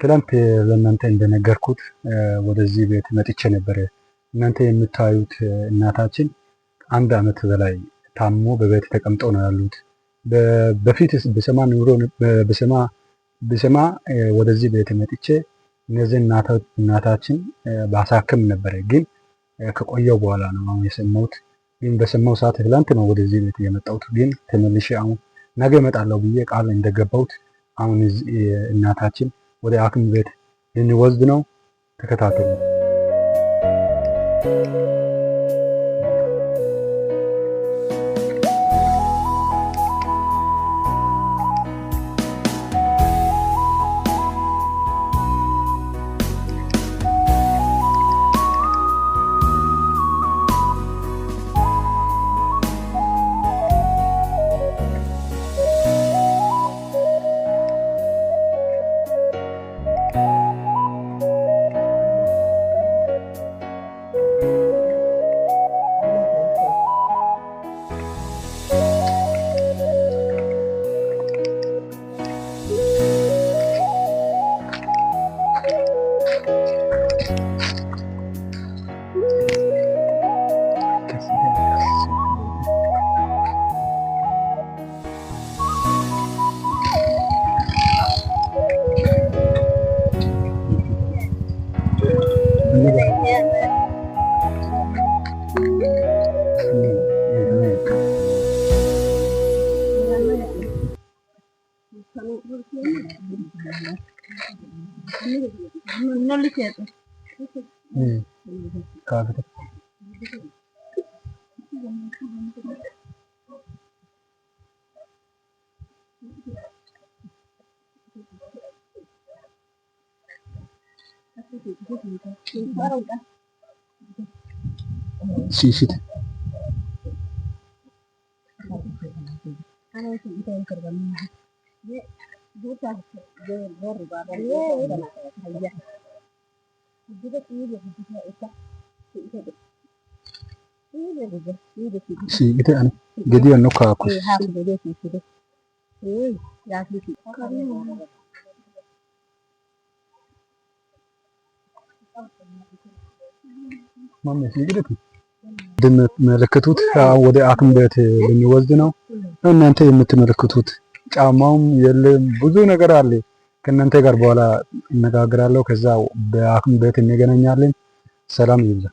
ትላንት ለእናንተ እንደነገርኩት ወደዚህ ቤት መጥቼ ነበር። እናንተ የምታዩት እናታችን 1 ዓመት በላይ ታሞ በቤት ተቀምጠው ነው ያሉት። በፊት ብሰማ ወደዚህ ቤት መጥቼ እነዚህ እናታችን ባሳክም ነበር። ግን ከቆየው በኋላ ነው አሁን የሰማሁት። ግን በሰማው ሰዓት ትላንት ነው ወደዚህ ቤት የመጣሁት። ግን ተመልሼ አሁን ነገ እመጣለሁ ብዬ ቃል እንደገባሁት አሁን እናታችን ወደ ሐኪም ቤት ልንወስድ ነው። ተከታተሉ። Shit. Si ite an gedi an noka ku ማሜ ሲግደት እንደምትመለከቱት ወደ ሐኪም ቤት ልንወስድ ነው። እናንተ የምትመለከቱት ጫማውም የለም፣ ብዙ ነገር አለ። ከእናንተ ጋር በኋላ እነጋገራለሁ። ከዛ በሐኪም ቤት እንገናኛለን። ሰላም ይብዛ።